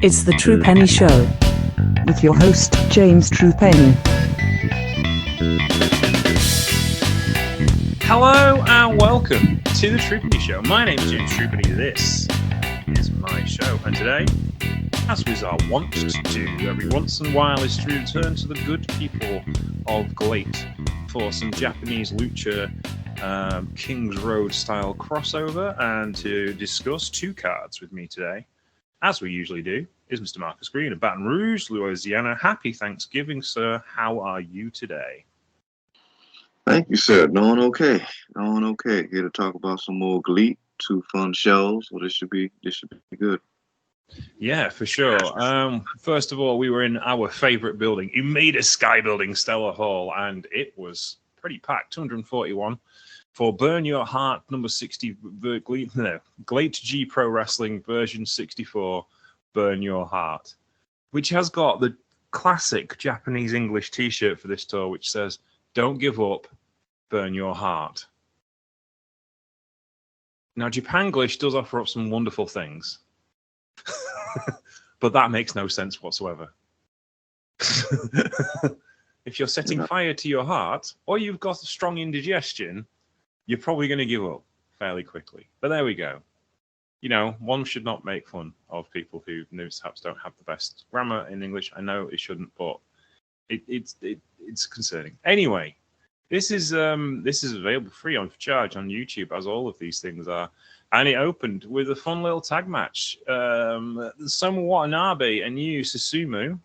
It's the True Penny Show with your host, James True Penny. Hello and welcome to the True Penny Show. My name is James True Penny. This is my show, and today, as we are wont to do every once in a while, is to return to the good people of GLEAT for some Japanese lucha Kings Road style crossover, and to discuss two cards with me today, as we usually do, is Mr. Marcus Green of Baton Rouge, Louisiana. Happy Thanksgiving, sir. How are you today? Thank you, sir. Doing okay. Here to talk about some more GLEAT, two fun shows. So this should be good. Yeah, for sure. First of all, we were in our favorite building, Umeda Sky Building, Stellar Hall, and it was pretty packed, 241 for Burn Your Heart number 60, GLEAT G Pro Wrestling version 64, Burn Your Heart, which has got the classic Japanese English t-shirt for this tour, which says, "Don't give up, burn your heart." Now, Japanglish does offer up some wonderful things, but that makes no sense whatsoever. If you're setting fire to your heart, or you've got a strong indigestion, you're probably going to give up fairly quickly. But there we go. You know, one should not make fun of people who perhaps don't have the best grammar in English. I know it shouldn't, but it's concerning. Anyway, this is available free on charge on YouTube, as all of these things are. And it opened with a fun little tag match. Soma Watanabe and Yu Susumu,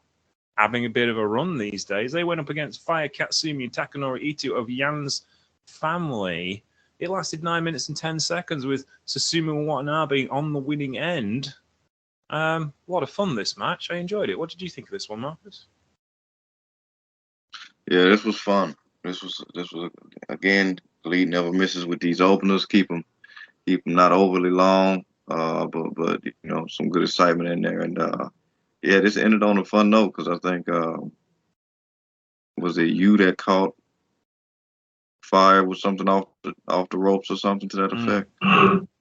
having a bit of a run these days. They went up against Fire Katsumi and Takanori Ito of Yan's family. It lasted 9 minutes and 10 seconds with Susumu and Watanabe on the winning end. A lot of fun, this match. I enjoyed it. What did you think of this one, Marcus? Yeah, this was fun. This was again, GLEAT never misses with these openers. Keep them not overly long, but you know, some good excitement in there. And yeah, this ended on a fun note because I think was it you that caught fire with something off the ropes or something to that effect.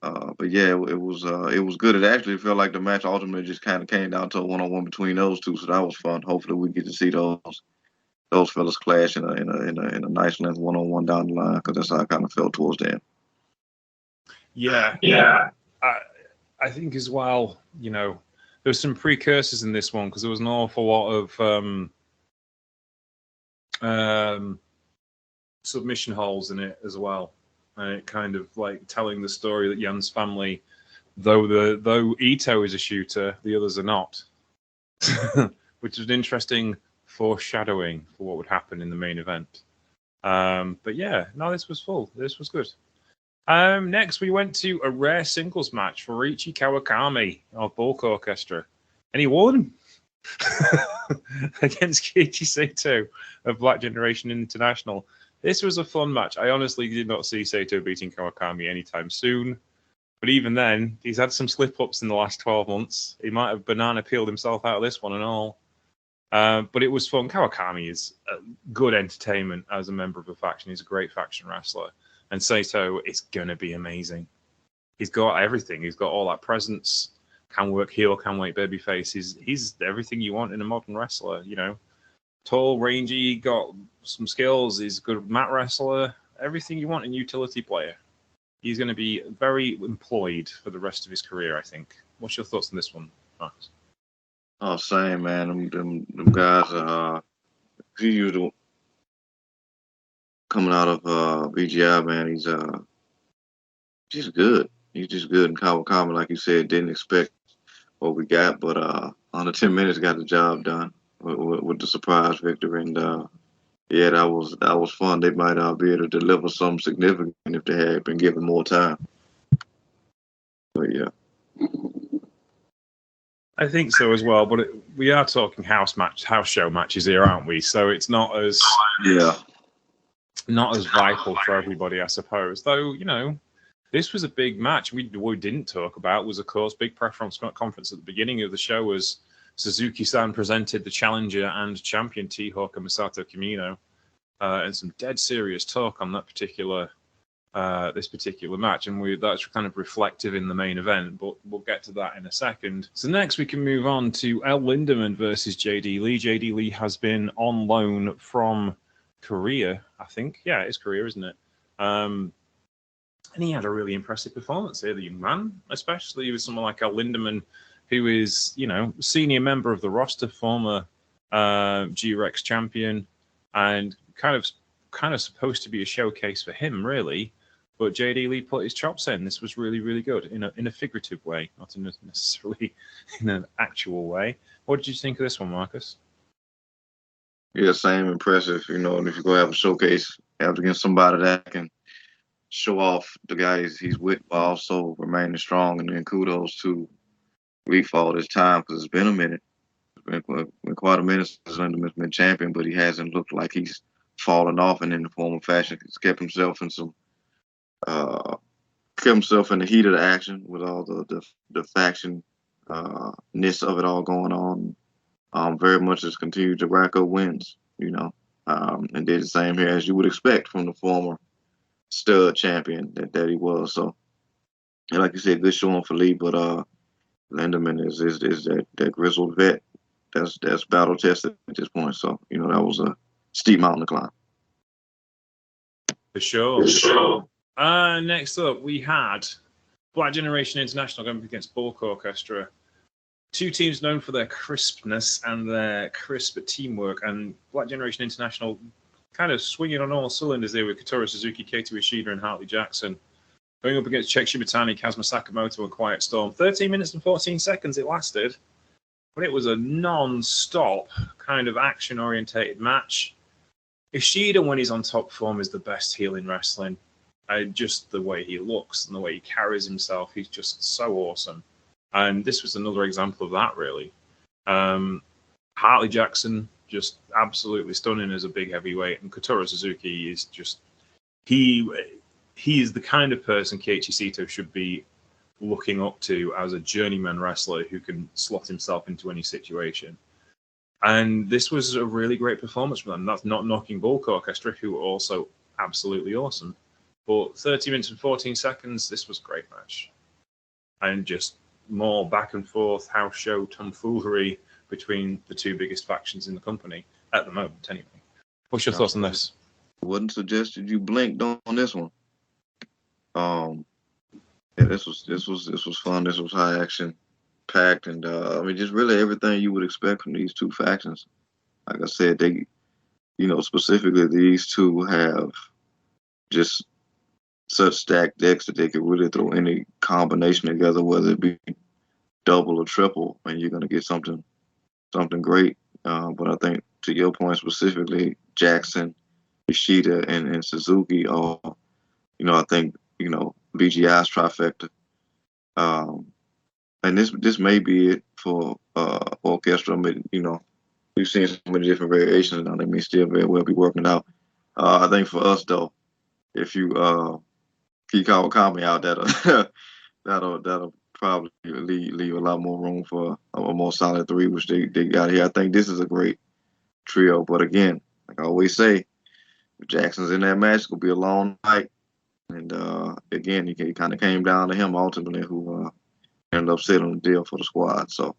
But yeah, it was good. It actually felt like the match ultimately just kind of came down to a one-on-one between those two, so that was fun. Hopefully we get to see those fellas clash in a nice length one-on-one down the line, because that's how I kind of felt towards the end. Yeah. I think as well, you know, there's some precursors in this one because there was an awful lot of submission holes in it as well, and it kind of like telling the story that Yan's family, though Ito is a shooter, the others are not, which is an interesting foreshadowing for what would happen in the main event. But yeah, no, this was full. This was good. Next, we went to a rare singles match for Riichi Kawakami of Bulk Orchestra, and he won against Keiichi Sato of Black Generation International. This was a fun match. I honestly did not see Sato beating Kawakami anytime soon, but even then, he's had some slip-ups in the last 12 months. He might have banana peeled himself out of this one and all. But it was fun. Kawakami is good entertainment as a member of a faction. He's a great faction wrestler. And Sato is going to be amazing. He's got everything. He's got all that presence. Can work heel, can work babyface. He's everything you want in a modern wrestler, you know. Tall, rangy, got some skills. He's a good mat wrestler. Everything you want in a utility player. He's going to be very employed for the rest of his career, I think. What's your thoughts on this one, Max? Oh, same, man. Them guys are usual. Coming out of VGI, man, he's just good. He's just good. And Kawakami, like you said, didn't expect what we got, but under 10 minutes got the job done with the surprise victory. And yeah, that was fun. They might be able to deliver something significant if they had been given more time. But yeah, I think so as well. But we are talking house show matches here, aren't we? So it's not as vital for everybody, I suppose. Though, you know, this was a big match. We didn't talk about was, of course, big preference conference at the beginning of the show as Suzuki-san presented the challenger and champion T-Hawk and Masato Kimino, and some dead serious talk on that particular this particular match, and that's kind of reflective in the main event, but we'll get to that in a second. So next we can move on to El Lindemann versus JD Lee. JD Lee has been on loan from Korea, I think. Yeah, it's Korea, isn't it? And he had a really impressive performance here, the young man, especially with someone like El Lindemann, who is, senior member of the roster, former G-Rex champion, and kind of supposed to be a showcase for him, really. But JD Lee put his chops in. This was really, really good in a figurative way, not necessarily in an actual way. What did you think of this one, Marcus? Yeah, same, impressive. And if you go have a showcase, have to get somebody that can show off the guys he's with, but also remaining strong. And then kudos to Lee for all this time, because it's been a minute. It's been quite a minute since Lindeman's been champion, but he hasn't looked like he's fallen off and in the form of fashion. He's kept himself in the heat of the action with all the faction ness of it all going on. Very much has continued to rack up wins, and did the same here as you would expect from the former stud champion that he was. So, and like you said, good showing for Lee, but Lindemann is that grizzled vet that's battle tested at this point. So, that was a steep mountain to climb. For sure. Next up, we had Black Generation International going up against Bulk Orchestra. Two teams known for their crispness and their crisp teamwork, and Black Generation International kind of swinging on all cylinders there with Kotaro Suzuki, Kato Ishida, and Hartley Jackson. Going up against Cheick Shibatani, Kazuma Sakamoto, and Quiet Storm. 13 minutes and 14 seconds it lasted, but it was a non-stop kind of action-orientated match. Ishida, when he's on top form, is the best heel in wrestling. Just the way he looks and the way he carries himself, he's just so awesome. And this was another example of that, really. Hartley Jackson, just absolutely stunning as a big heavyweight. And Kotaro Suzuki is just... He is the kind of person Keiichi Saito should be looking up to as a journeyman wrestler who can slot himself into any situation. And this was a really great performance from them. That's not knocking Bulk Orchestra, who were also absolutely awesome. But 30 minutes and 14 seconds, this was a great match. And just more back and forth house show tomfoolery between the two biggest factions in the company at the moment, anyway. What's your thoughts on this? Wouldn't suggest you blinked on this one. Yeah, this was fun. This was high action packed, and just really everything you would expect from these two factions. Like I said, they, specifically these two have just such stacked decks that they could really throw any combination together, whether it be double or triple, and you're gonna get something great. But I think to your point specifically, Jackson, Ishida, and Suzuki are, I think, BGI's trifecta. And this may be it for Orchestra. We've seen so many different variations now. They may still very well be working out. I think for us though, if you keep Kawakami out, that'll probably leave a lot more room for a more solid three, which they got here. I think this is a great trio. But again, like I always say, if Jackson's in that match, it's gonna be a long night. And again, it kind of came down to him ultimately, who ended up settling the deal for the squad. So,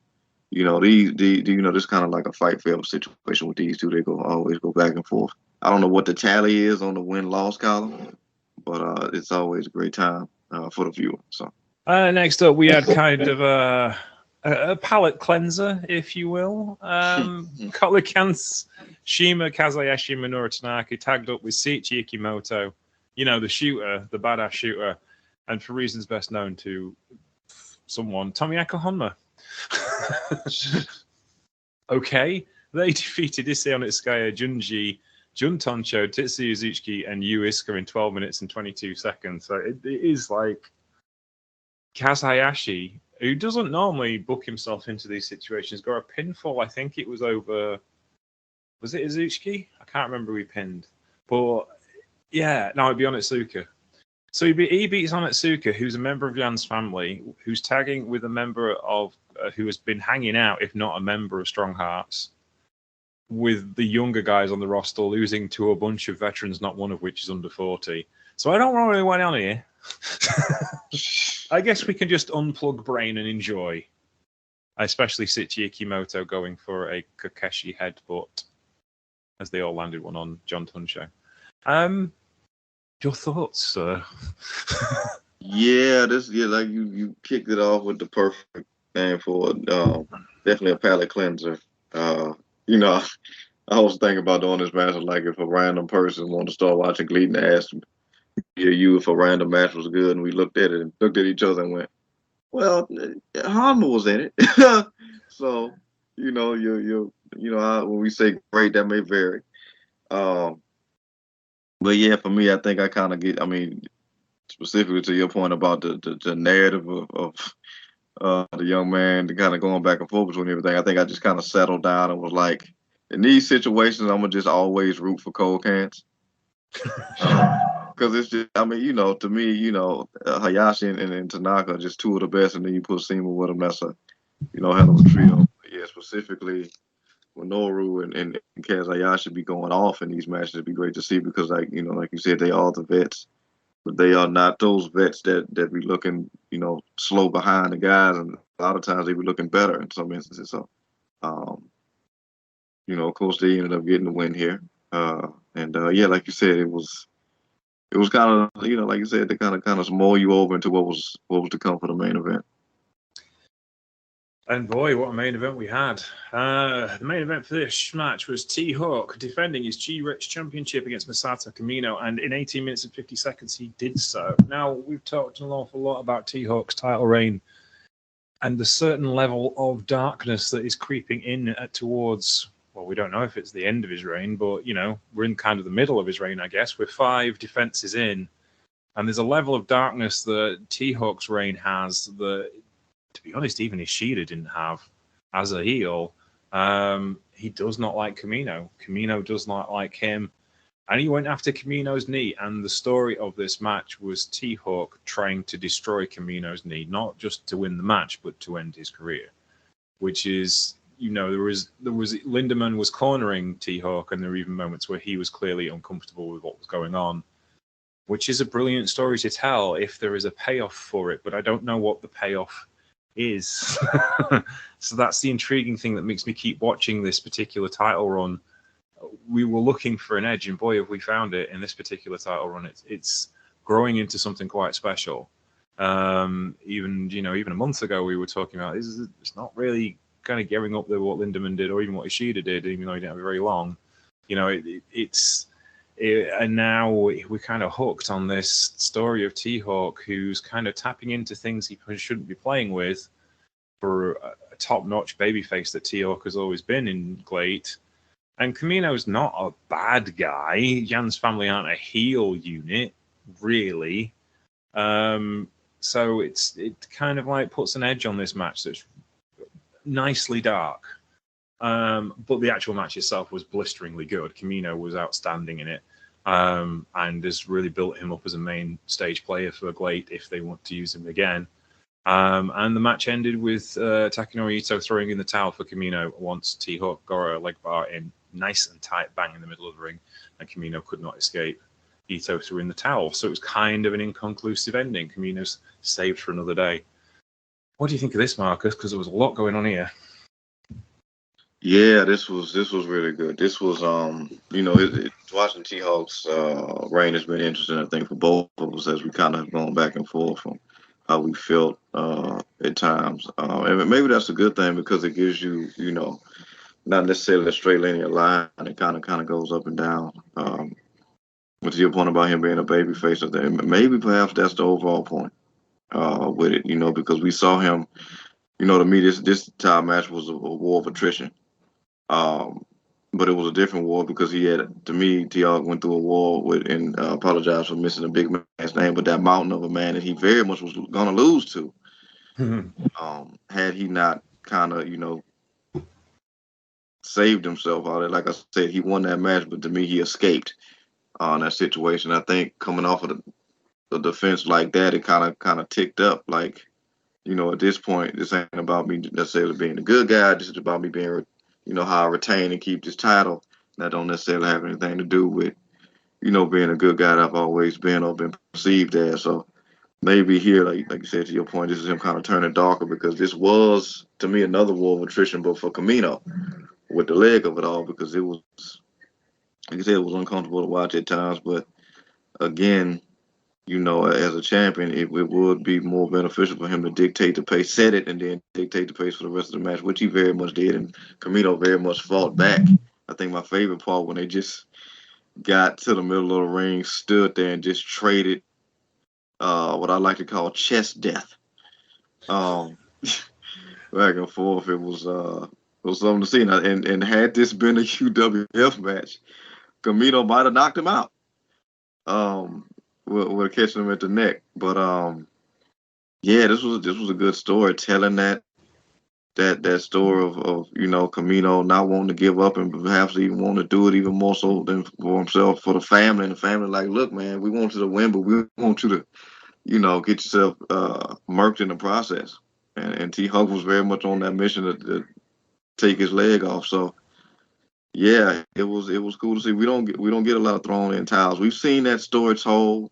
this kind of like a fight forever situation with these two. They always go back and forth. I don't know what the tally is on the win-loss column, but it's always a great time for the viewer. So next up, we had kind of a palate cleanser, if you will. Kolikans, Shima, Kazayashi, and Minoru Tanaka tagged up with Seiichi Ikimoto. The shooter, the badass shooter, and for reasons best known to someone, Tomoyako Honma. Okay, they defeated Issei Onitsuka, Junji, Jun Toncho, Tetsuya Uzuki, and Yu Iisuka in 12 minutes and 22 seconds. So it is like Kaz Hayashi, who doesn't normally book himself into these situations, got a pinfall. I think it was over... Was it Uzuki? I can't remember who he pinned. But... yeah, no, it'd be Onitsuka. So he beats Onitsuka, who's a member of Jan's family, who's tagging with a member of who has been hanging out, if not a member of Strong Hearts, with the younger guys on the roster losing to a bunch of veterans, not one of which is under 40. So I don't know really went on here. I guess we can just unplug brain and enjoy. I especially see Kimoto going for a Kokeshi headbutt as they all landed one on John Tunsho. Your thoughts, sir? Yeah, like you kicked it off with the perfect name for it. Definitely a palate cleanser. You know, I was thinking about doing this match like if a random person wanted to start watching GLEAT and asked you if a random match was good, and we looked at it and looked at each other and went, "Well, Hanma was in it." So, when we say great, that may vary. But yeah, for me, I think I kind of get. I mean, specifically to your point about the narrative of the young man, the kind of going back and forth between everything. I think I just kind of settled down and was like, in these situations, I'm gonna just always root for cold cans. Because it's just, I mean, to me, Hayashi and Tanaka are just two of the best, and then you put Seema with them. That's a, hell of a trio. But yeah, specifically with Noru and Kaz Hayashi be going off in these matches, it'd be great to see because, like you said, they are the vets, but they are not those vets that be looking, slow behind the guys, and a lot of times they be looking better in some instances. So, of course, they ended up getting the win here, yeah, like you said, it was kind of, like you said, to kind of mull you over into what was to come for the main event. And boy, what a main event we had. The main event for this match was T-Hawk defending his G-Rex Championship against Masato Kamino, and in 18 minutes and 50 seconds, he did so. Now, we've talked an awful lot about T-Hawk's title reign and the certain level of darkness that is creeping in towards, well, we don't know if it's the end of his reign, but, we're in kind of the middle of his reign, I guess. We're 5 defenses in, and there's a level of darkness that T-Hawk's reign has that, to be honest, even Ishida didn't have as a heel. He does not like Kamino. Kamino does not like him. And he went after Kamino's knee. And the story of this match was T-Hawk trying to destroy Kamino's knee, not just to win the match, but to end his career. Which is, there was Lindemann was cornering T-Hawk, and there were even moments where he was clearly uncomfortable with what was going on. Which is a brilliant story to tell if there is a payoff for it. But I don't know what the payoff is. So that's the intriguing thing that makes me keep watching this particular title run. We were looking for an edge, and boy, have we found it in this particular title run. It's growing into something quite special. Even a month ago, we were talking about it's not really kind of gearing up to what Lindemann did, or even what Ishida did, even though he didn't have it very long. And now we're kind of hooked on this story of T-Hawk, who's kind of tapping into things he shouldn't be playing with for a top-notch babyface that T-Hawk has always been in GLEAT. And Kamino's not a bad guy. Jan's family aren't a heel unit, really. So it kind of like puts an edge on this match that's nicely dark. But the actual match itself was blisteringly good. Kamino was outstanding in it, and has really built him up as a main stage player for GLEAT if they want to use him again. And the match ended with Takanori Ito throwing in the towel for Kamino once T-Hawk got a leg bar in nice and tight, bang in the middle of the ring, and Kamino could not escape. Ito threw in the towel, so it was kind of an inconclusive ending. Kamino's saved for another day. What do you think of this, Marcus? Because there was a lot going on here. Yeah, this was really good. This was watching T-Hawk's reign has been interesting, I think, for both of us as we kind of have gone back and forth from how we felt at times. And maybe that's a good thing because it gives you, not necessarily a straight linear line. It kind of goes up and down. But to your point about him being a baby face, maybe perhaps that's the overall point with it, because we saw him, to me, this time match was a war of attrition. But it was a different war because to me, T-Hawk went through a war with, and apologize for missing a big man's name, but that mountain of a man that he very much was going to lose to. Had he not kind of, saved himself out of it. Like I said, he won that match, but to me, he escaped on that situation. I think coming off of the defense like that, it kind of ticked up. Like, at this point, this ain't about me necessarily being a good guy. This is about me being, how I retain and keep this title. That don't necessarily have anything to do with, being a good guy that I've always been or been perceived as. So maybe here, like you said, to your point, this is him kind of turning darker because this was to me another war of attrition, but for Camino with the leg of it all because it was, like I said, it was uncomfortable to watch at times. But again, as a champion, it would be more beneficial for him to dictate the pace, set it, and then dictate the pace for the rest of the match, which he very much did. And Camino very much fought back. I think my favorite part when they just got to the middle of the ring, stood there, and just traded what I like to call chest death. Um, Back and forth, it was something to see. And had this been a UWF match, Camino might have knocked him out. With catching him at the neck, but yeah, this was a good story telling that story of Camino not wanting to give up and perhaps even want to do it even more so than for himself, for the family, and the family like, look, man, we want you to win, but we want you to get yourself murked in the process. And T Hawk was very much on that mission to take his leg off. So yeah, it was cool to see. We don't get a lot of thrown in towels. We've seen that story told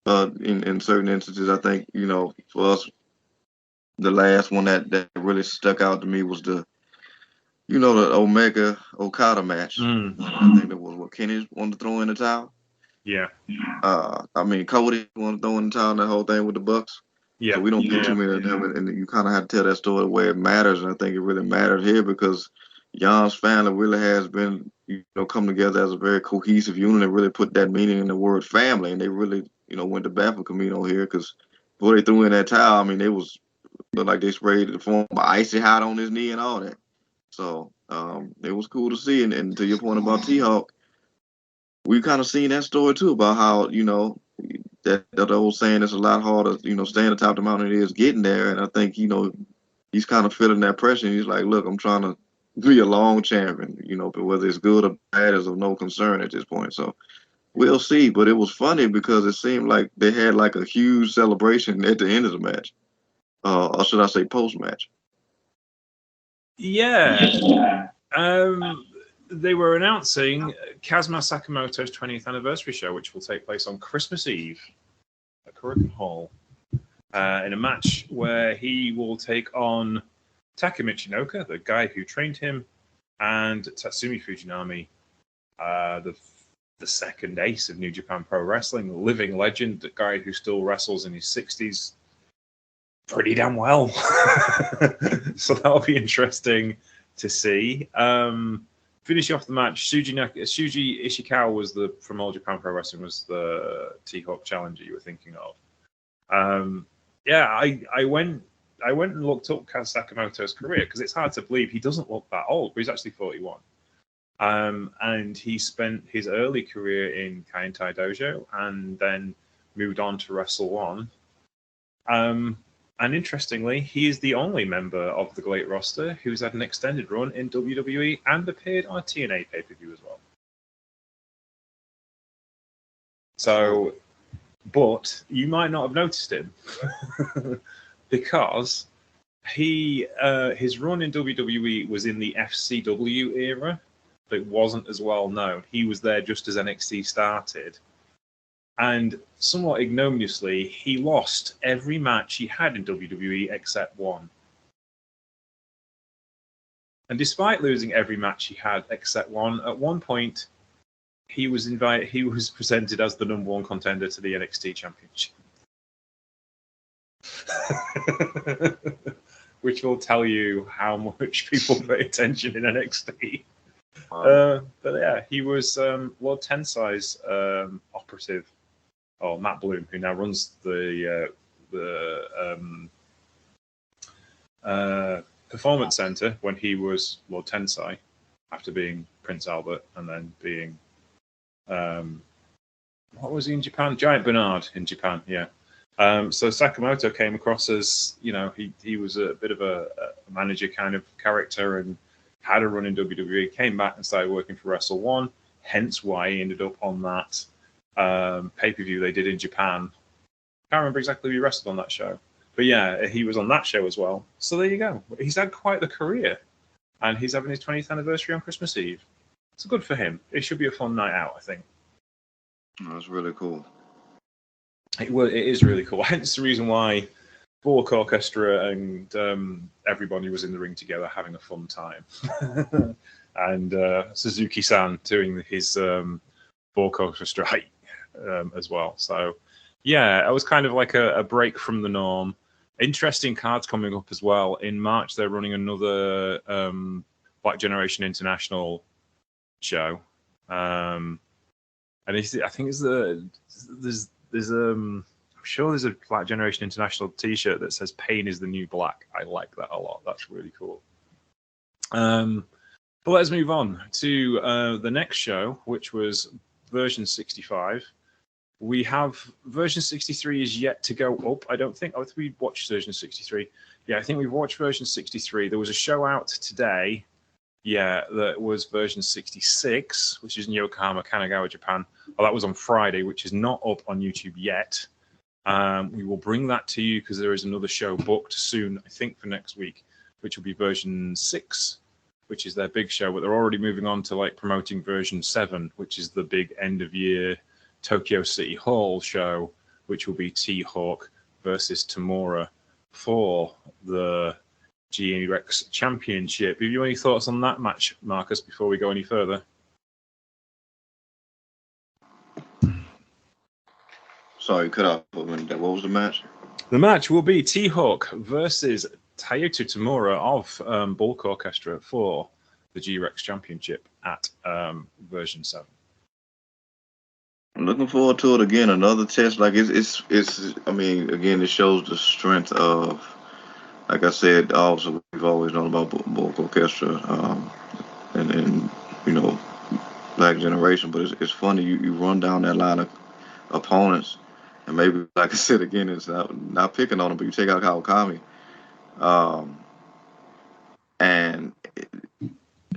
in certain instances. I think for us, the last one that really stuck out to me was the Omega Okada match. I think that was what Kenny wanted to throw in the towel. Yeah. I mean, Cody wanted to throw in the towel, that whole thing with the Bucks. Yeah. So we don't get too many of them, and you kind of have to tell that story the way it matters. And I think it really matters here because Jan's family really has been, come together as a very cohesive unit and really put that meaning in the word family. And they really, went to bat for Camino here because before they threw in that towel, I mean, they was looked like they sprayed the form of icy hot on his knee and all that. So it was cool to see. And to your point about T Hawk, we kind of seen that story too about how that old saying it's a lot harder, staying atop the mountain than it is getting there. And I think, he's kind of feeling that pressure. And he's like, look, I'm trying to be a long champion, but whether it's good or bad is of no concern at this point. So we'll see. But it was funny because it seemed like they had like a huge celebration at the end of the match. Or should I say post match? Yeah. They were announcing Kazuma Sakamoto's 20th anniversary show, which will take place on Christmas Eve at Korakuen Hall, in a match where he will take on Taka Michinoka, the guy who trained him, and Tatsumi Fujinami, the second ace of New Japan Pro Wrestling, the living legend, the guy who still wrestles in his 60s pretty damn well. So that'll be interesting to see. Finishing off the match, Shuji Ishikawa was from All Japan Pro Wrestling, was the T-Hawk challenger you were thinking of. I went and looked up Kaz Sakamoto's career because it's hard to believe he doesn't look that old, but he's actually 41. And he spent his early career in Kaientai Dojo and then moved on to Wrestle One. And interestingly, he is the only member of the GLEAT roster who's had an extended run in WWE and appeared on a TNA pay-per-view as well. So, but you might not have noticed him because his run in WWE was in the FCW era, but it wasn't as well known. He was there just as NXT started. And somewhat ignominiously, he lost every match he had in WWE except one. And despite losing every match he had except one, at one point he was presented as the number one contender to the NXT Championship. Which will tell you how much people pay attention in NXT. But yeah, he was Lord Tensai's operative. Oh, Matt Bloom, who now runs the Performance Center when he was Lord Tensai, after being Prince Albert and then being what was he in Japan? Giant Bernard in Japan, yeah. So Sakamoto came across as, he was a bit of a manager kind of character and had a run in WWE, came back and started working for Wrestle One, hence why he ended up on that pay-per-view they did in Japan. Can't remember exactly who he wrestled on that show. But yeah, he was on that show as well. So there you go. He's had quite the career. And he's having his 20th anniversary on Christmas Eve. It's good for him. It should be a fun night out, I think. That's really cool. It is really cool. Hence the reason why Bullock Orchestra and everybody was in the ring together having a fun time. And Suzuki-san doing his Bullock Orchestra height as well. So, yeah, it was kind of like a break from the norm. Interesting cards coming up as well. In March, they're running another Black Generation International show. And I think it's I'm sure there's a Black Generation International T-shirt that says "Pain is the new black." I like that a lot. That's really cool. But let's move on to the next show, which was version 65. We have version 63 is yet to go up. I don't think. I think we watched version 63. Yeah, I think we've watched version 63. There was a show out today. Yeah, that was version 66, which is in Yokohama, Kanagawa, Japan. Oh, that was on Friday, which is not up on YouTube yet. We will bring that to you because there is another show booked soon, I think, for next week, which will be version 6, which is their big show. But they're already moving on to like promoting version 7, which is the big end of year Tokyo City Hall show, which will be T-Hawk versus Tamura for the GLEAT Championship. Have you any thoughts on that match, Marcus, before we go any further? Sorry, cut off for a minute. What was the match? The match will be T-Hawk versus Tayoto Tamura of Bulk Orchestra for the G-Rex Championship at version 7. I'm looking forward to it again. Another test. Like it's. I mean, again, it shows the strength of. Like I said, also we've always known about Bulk Orchestra, and you know, Black Generation. But it's funny you run down that line of opponents, and maybe like I said again, it's not picking on them, but you take out Kawakami, and it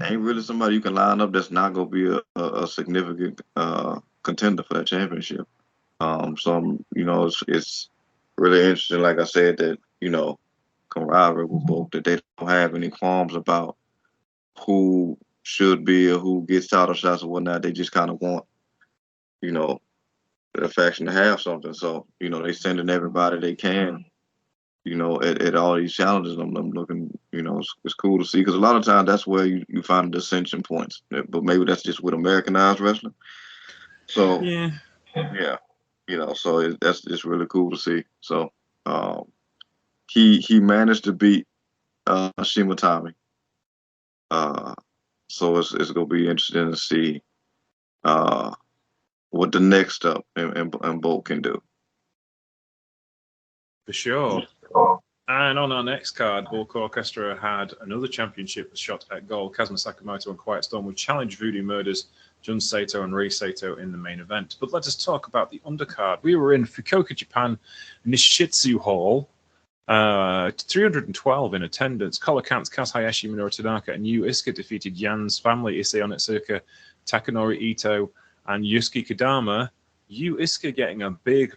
ain't really somebody you can line up that's not gonna be a significant contender for that championship. So you know, it's really interesting. Like I said, that you know, camaraderie with both, that they don't have any qualms about who should be or who gets title shots or whatnot. They just kind of want, you know, the faction to have something. So, you know, they sending everybody they can, you know, at all these challenges. I'm looking, you know, it's cool to see because a lot of times that's where you find the dissension points. But maybe that's just with Americanized wrestling. So, Yeah. You know, so that's just really cool to see. So, he managed to beat Shimatami. So it's gonna be interesting to see what the next up and Bolt can do. For sure. And on our next card, Bulk Orchestra had another championship shot at goal. Kazuma Sakamoto and Quiet Storm would challenge Voodoo Murders, Jun Sato and Rei Sato in the main event. But let us talk about the undercard. We were in Fukuoka, Japan, Nishitsu Hall. 312 in attendance. Color-Counts, Kaz Hayashi, Minoru Tanaka, and Yu Iisuka defeated Yan's family, Issei Onitsuka, Takanori Ito, and Yusuke Kadama. Yu Iisuka getting a big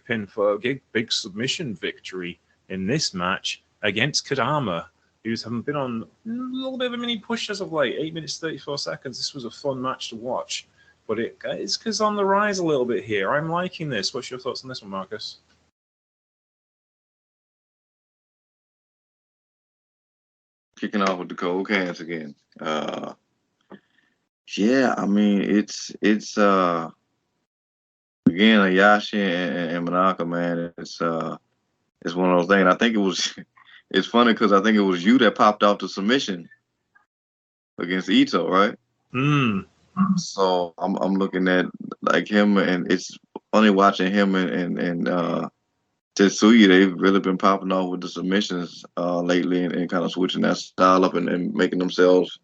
big submission victory in this match against Kadama, who's been on a little bit of a mini push as of late. 8 minutes 34 seconds. This was a fun match to watch, but it's on the rise a little bit here. I'm liking this. What's your thoughts on this one, Marcus? Kicking off with the cold cans again. Yeah, I mean it's again Ayashi and Manaka, man. It's one of those things. I think it was. It's funny because I think it was you that popped off the submission against Ito, right? So I'm looking at like him, and it's funny watching him and Tetsuya. They've really been popping off with the submissions lately, and kind of switching that style up and making themselves,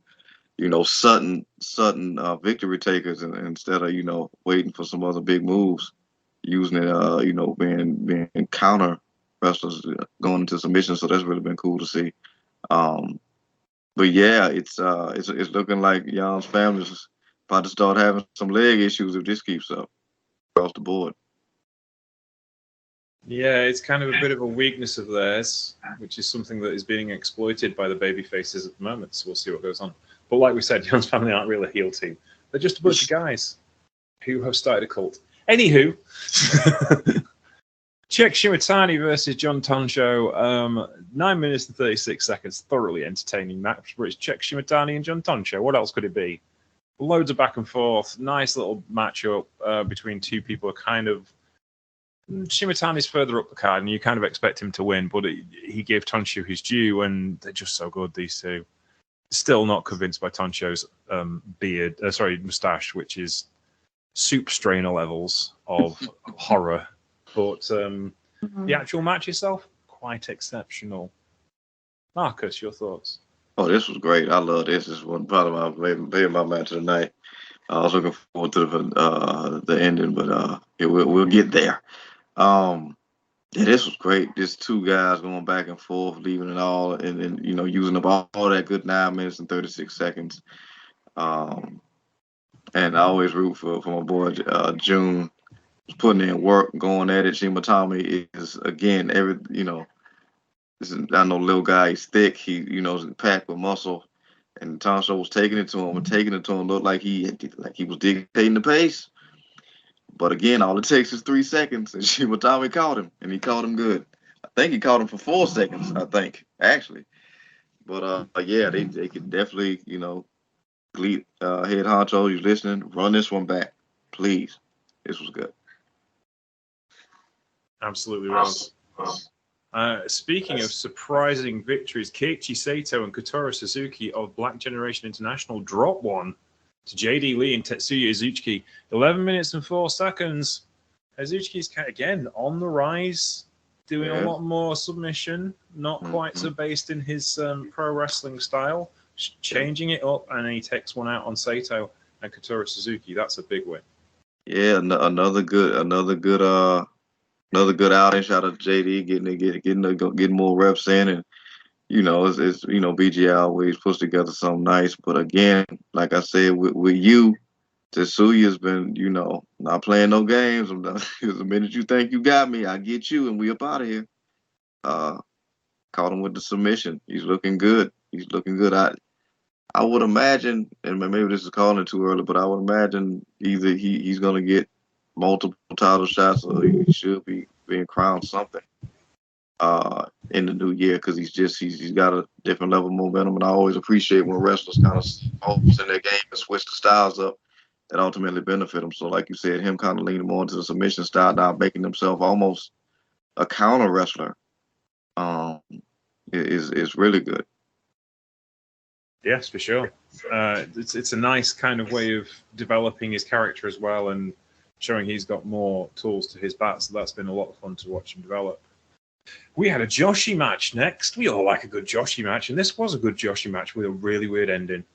you know, sudden victory takers, and instead of, you know, waiting for some other big moves, using it, you know, being counter wrestlers going into submissions. So that's really been cool to see. But yeah, it's looking like Jan's family's about to start having some leg issues if this keeps up across the board. Yeah, it's kind of a bit of a weakness of theirs, which is something that is being exploited by the baby faces at the moment. So we'll see what goes on. But like we said, Jan's family aren't really a heel team. They're just a bunch of guys who have started a cult. Anywho, Czech Shimatani versus John Toncho. 9 minutes and 36 seconds. Thoroughly entertaining match. Where it's Czech Shimatani and John Toncho. What else could it be? Loads of back and forth. Nice little matchup between two people. Kind of Shimatani's further up the card, and you kind of expect him to win, but he gave Toncho his due, and they're just so good, these two. Still not convinced by Toncho's mustache, which is soup strainer levels of horror. But the actual match itself, quite exceptional. Marcus, your thoughts? Oh, this was great. I love this. This is one part of my match of the night. I was looking forward to the ending, but we'll get there. Yeah, this was great. Just two guys going back and forth, leaving it all, and using up all that good 9 minutes and 36 seconds. And I always root for my boy June, putting in work, going at it. Shimatami is again I know little guy, he's thick, he's packed with muscle, and Toncho was taking it to him, looked like he was dictating the pace. But again, all it takes is 3 seconds, and Shimatami caught him, and he caught him good. I think he caught him for 4 seconds, actually. But yeah, they could definitely, GLEAT head honcho, you listening, run this one back, please. This was good. Absolutely was. Speaking of surprising victories, Keiichi Sato and Kotaro Suzuki of Black Generation International drop one to JD Lee and Tetsuya Izuchi. 11 minutes and 4 seconds. Izuchi's again on the rise, doing a lot more submission, not quite so based in his pro wrestling style, changing it up, and he takes one out on Sato and Kotaro Suzuki. That's a big win. Yeah, another good outing. Shout out to JD getting more reps in, and it's BGI always puts together something nice. But again, like I said, with you, Tetsuya's been not playing no games. The minute you think you got me, I get you, and we up out of here. Caught him with the submission. He's looking good. I would imagine, and maybe this is calling it too early, but I would imagine either he's going to get multiple title shots, or he should be being crowned something in the new year, because he's got a different level of momentum, and I always appreciate when wrestlers kind of focus in their game and switch the styles up that ultimately benefit them. So like you said, him kind of leaning more into the submission style now, making himself almost a counter wrestler, is really good. Yes, for sure. It's a nice kind of way of developing his character as well, and showing he's got more tools to his bat. So that's been a lot of fun to watch him develop. We had a Joshi match next. We all like a good Joshi match, and this was a good Joshi match with a really weird ending.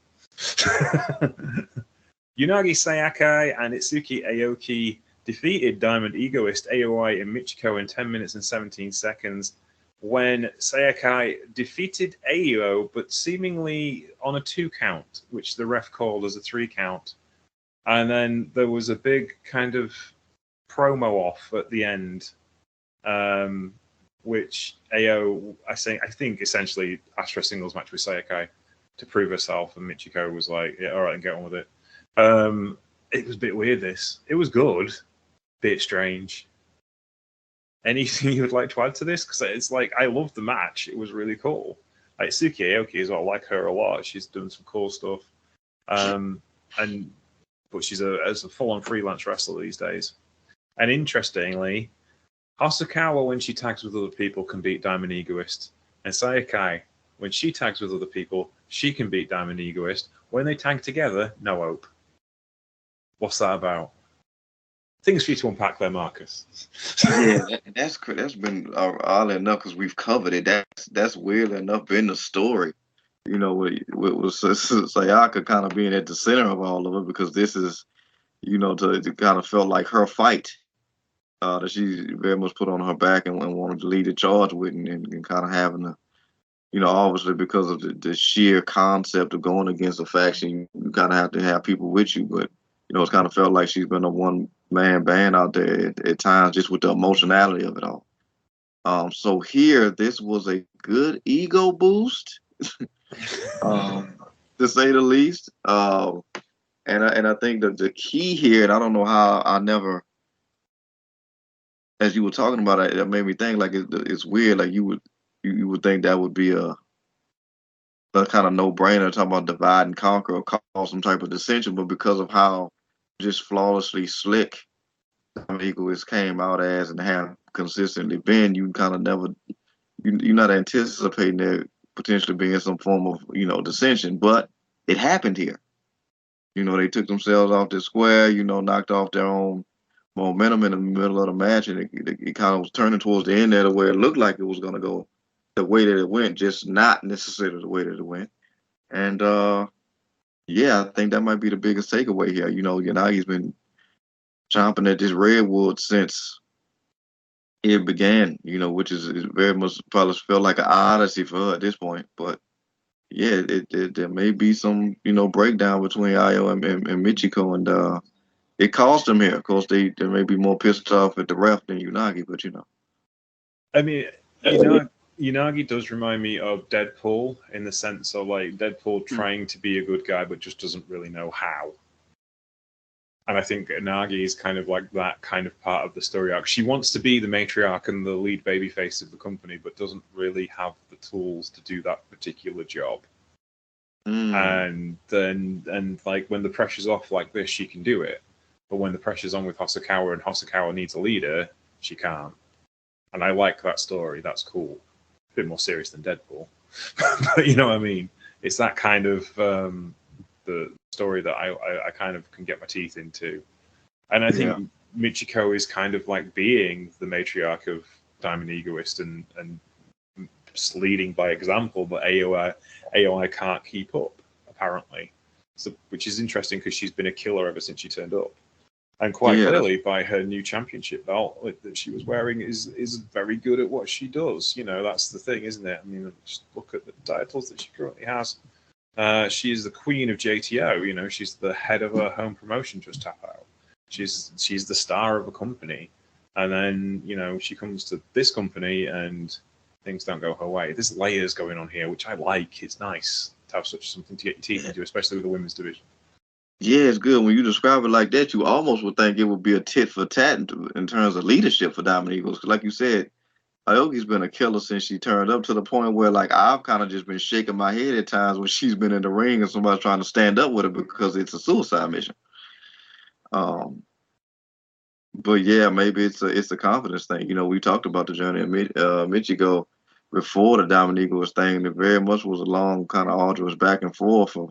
Unagi Sayakai and Itsuki Aoki defeated Diamond Egoist AOI and Michiko in 10 minutes and 17 seconds when Sayakai defeated Ayo, but seemingly on a 2 count, which the ref called as a 3 count. And then there was a big kind of promo off at the end, which Ayo, I think essentially asked for a singles match with Sayakai to prove herself, and Michiko was like, yeah, all right, and get on with it. It was a bit weird, this. It was good, bit strange. Anything you would like to add to this? Because it's like, I loved the match. It was really cool. Like Suki Aoki as well, I like her a lot. She's done some cool stuff. But she's a full-on freelance wrestler these days. And interestingly, Hosokawa, when she tags with other people, can beat Diamond Egoist. And Sayakai, when she tags with other people, she can beat Diamond Egoist. When they tag together, no hope. What's that about? Things for you to unpack there, Marcus. Yeah, that's been oddly enough, because we've covered it. That's weirdly enough been the story. With Sayaka kind of being at the center of all of it, because this is, to kind of felt like her fight that she very much put on her back and wanted to lead the charge with, and kind of having to, obviously because of the sheer concept of going against a faction, you kind of have to have people with you. But, it's kind of felt like she's been a one-man band out there at times, just with the emotionality of it all. So here, this was a good ego boost, to say the least. And I think that the key here, and I don't know how, I never as you were talking about it, that made me think like it's weird. Like you would think that would be a kind of no brainer talking about divide and conquer or cause some type of dissension, but because of how just flawlessly slick Eagles came out as and have consistently been, you kind of never you're not anticipating there potentially being some form of dissension, but it happened here. They took themselves off the square, knocked off their own momentum in the middle of the match, and it kind of was turning towards the end there to where it looked like it was going to go the way that it went, just not necessarily the way that it went. And yeah, I think that might be the biggest takeaway here. Yanagi's been chomping at this redwood since it began, which is very much probably felt like an odyssey for her at this point. But yeah, there may be some, breakdown between Ayo and Michiko, and it cost them here. Of course, they may be more pissed off at the ref than Unagi, but I mean, Unagi does remind me of Deadpool in the sense of like Deadpool trying to be a good guy but just doesn't really know how. And I think Unagi is kind of like that kind of part of the story arc. She wants to be the matriarch and the lead babyface of the company, but doesn't really have the tools to do that particular job. And like when the pressure's off like this, she can do it. But when the pressure's on with Hosokawa and Hosokawa needs a leader, she can't. And I like that story. That's cool. A bit more serious than Deadpool. But you know what I mean? It's that kind of the story that I kind of can get my teeth into. And I think Michiko is kind of like being the matriarch of Diamond Egoist and just leading by example, but AOI can't keep up, apparently. So, which is interesting because she's been a killer ever since she turned up. And quite clearly, by her new championship belt that she was wearing, is very good at what she does. That's the thing, isn't it? I mean, just look at the titles that she currently has. She is the queen of JTO. She's the head of her home promotion. Just tap out. She's the star of a company, and then she comes to this company and things don't go her way. There's layers going on here, which I like. It's nice to have something to get your teeth into, especially with the women's division. Yeah, it's good. When you describe it like that, you almost would think it would be a tit for tat in terms of leadership for Diamond Eagles. Because like you said, Aoki's been a killer since she turned up, to the point where like I've kind of just been shaking my head at times when she's been in the ring and somebody's trying to stand up with her because it's a suicide mission. But yeah, maybe it's a confidence thing. We talked about the journey of Michiko before the Diamond Eagles thing. It very much was a long, kind of arduous back and forth of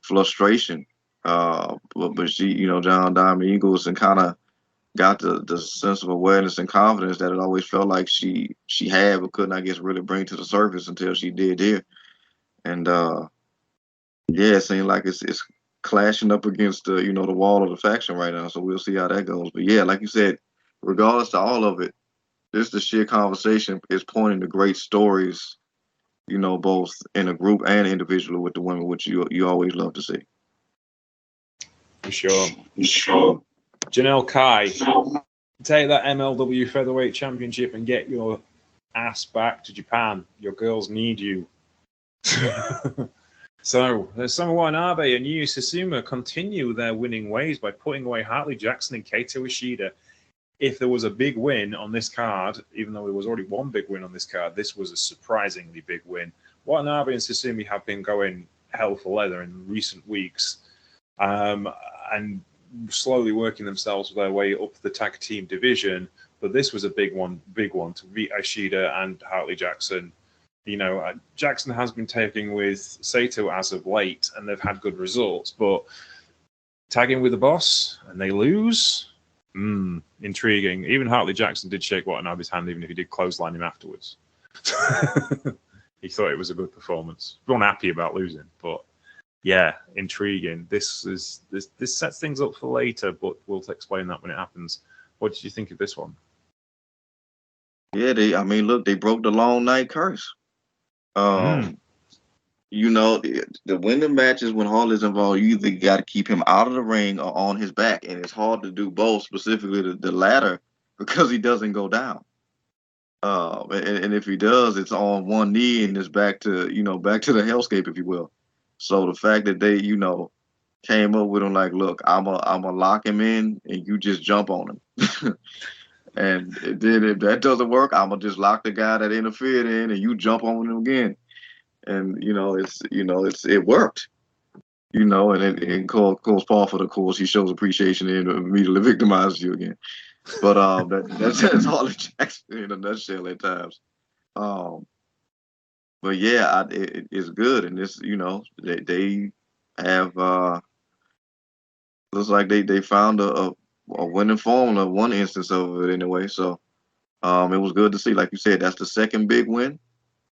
frustration. But she, John Diamond Eagles, and kind of got the sense of awareness and confidence that it always felt like she had, but couldn't, I guess, really bring to the surface until she did here. And yeah, it seemed like it's clashing up against the the wall of the faction right now. So we'll see how that goes. But yeah, like you said, regardless to all of it, just the sheer conversation is pointing to great stories, both in a group and individually with the women, which you always love to see. For sure. Janelle Kai, take that MLW Featherweight Championship and get your ass back to Japan. Your girls need you. So, Summer Watanabe and Yu Susumu continue their winning ways by putting away Hartley Jackson and Kaito Ishida. If there was a big win on this card, even though there was already one big win on this card, this was a surprisingly big win. Watanabe and Susumu have been going hell for leather in recent weeks, and slowly working themselves their way up the tag team division. But this was a big one to beat Ishida and Hartley Jackson. Jackson has been tagging with Sato as of late, and they've had good results. But tagging with the boss and they lose, intriguing. Even Hartley Jackson did shake Watanabe's hand, even if he did clothesline him afterwards. He thought it was a good performance. Wasn't happy about losing, but yeah, intriguing. This sets things up for later, but we'll explain that when it happens. What did you think of this one? Yeah, they broke the long night curse. The winning matches when Hartley's involved, you either got to keep him out of the ring or on his back, and it's hard to do both, specifically the latter, because he doesn't go down. And if he does, it's on one knee and it's back to the hellscape, if you will. So the fact that they came up with him like, look, I'm a lock him in and you just jump on him. And then if that doesn't work, I'm gonna just lock the guy that interfered in, and you jump on him again. And it worked. And it calls Paul for the course. He shows appreciation and immediately victimizes you again. But that's Harley Jackson in a nutshell at times. Um, but yeah, it's good, and they have looks like they found a winning formula, one instance of it anyway. So it was good to see. Like you said, that's the second big win.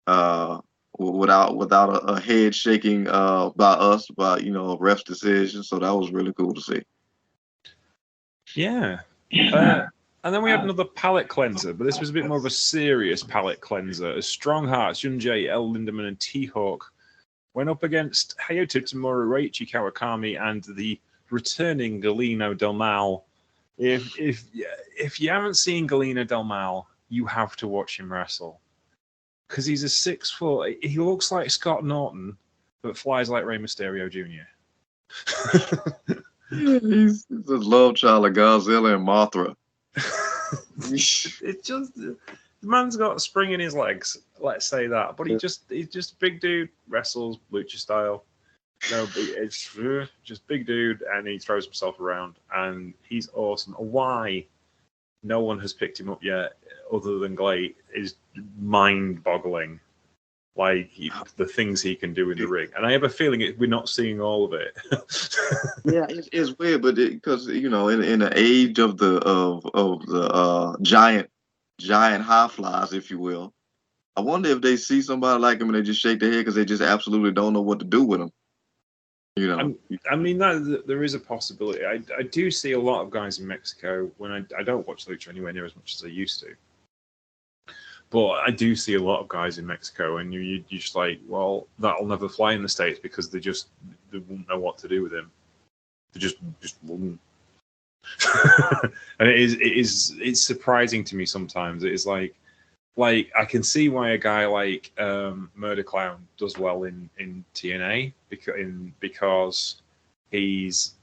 Uh, without a head shaking by us, by a ref's decision. So that was really cool to see. Yeah. And then we had another palate cleanser, but this was a bit more of a serious palate cleanser. As Strong Hearts, Junjay, El Lindemann, and T-Hawk went up against Hayato Tamura, Reichi Kawakami, and the returning Galeno Del Mal. If you haven't seen Galeno Del Mal, you have to watch him wrestle. Because he's a 6 foot. He looks like Scott Norton, but flies like Rey Mysterio Jr. He's a love child of Godzilla and Mothra. It's just the man's got a spring in his legs. Let's say that, but he's just a big dude, wrestles lucha style. No, it's just big dude, and he throws himself around, and he's awesome. Why no one has picked him up yet, other than GLEAT, is mind-boggling. Like the things he can do in the ring, and I have a feeling we're not seeing all of it. Yeah, it's weird, but because in the age of the giant high flies, if you will, I wonder if they see somebody like him and they just shake their head because they just absolutely don't know what to do with him. I mean, there is a possibility. I do see a lot of guys in Mexico when I don't watch lucha anywhere near as much as I used to. But I do see a lot of guys in Mexico, and you're just like, well, that'll never fly in the States because they won't know what to do with him. They just wouldn't. And it's surprising to me sometimes. It is like I can see why a guy like Murder Clown does well in TNA because he's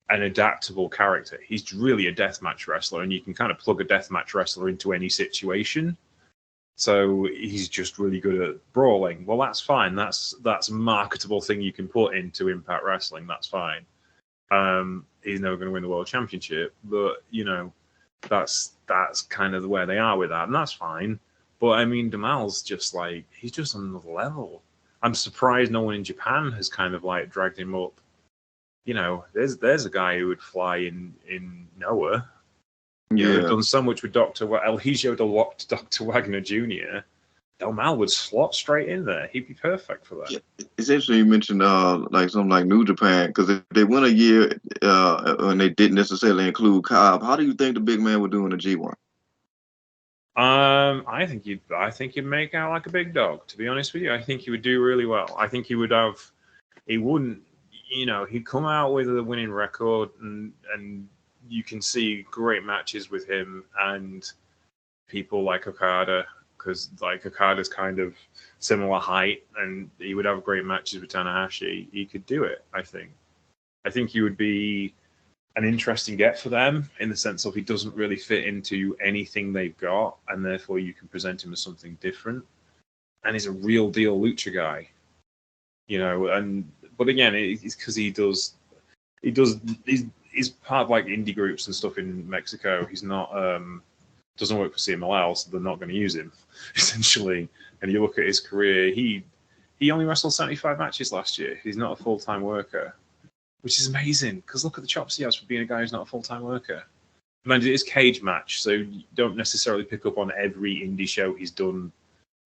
an adaptable character. He's really a deathmatch wrestler, and you can kind of plug a deathmatch wrestler into any situation. So he's just really good at brawling. Well, that's fine. That's a marketable thing you can put into Impact Wrestling. That's fine. He's never going to win the World Championship, but that's kind of where they are with that, and that's fine. But I mean, Damal's just like, he's just on another level. I'm surprised no one in Japan has kind of like dragged him up. There's a guy who would fly in Noah. They've done so much with El Hijo Dr. Wagner Jr. Del Mal would slot straight in there. He'd be perfect for that. It's interesting you mentioned like something like New Japan, because if they win a year and they didn't necessarily include Cobb, how do you think the big man would do in the G1? I think you'd make out like a big dog, to be honest with you. I think he would do really well. I think he'd come out with a winning record, and you can see great matches with him and people like Okada, because like Okada's kind of similar height, and he would have great matches with Tanahashi. He could do it, I think. I think he would be an interesting get for them in the sense of he doesn't really fit into anything they've got, and therefore you can present him as something different. And he's a real deal lucha guy, but again, it's because he's part of like indie groups and stuff in Mexico. He's not doesn't work for CMLL, so they're not going to use him essentially. And you look at his career, he only wrestled 75 matches last year. He's not a full-time worker, which is amazing, because look at the chops he has for being a guy who's not a full-time worker. Mind you, it's cage match, so you don't necessarily pick up on every indie show he's done.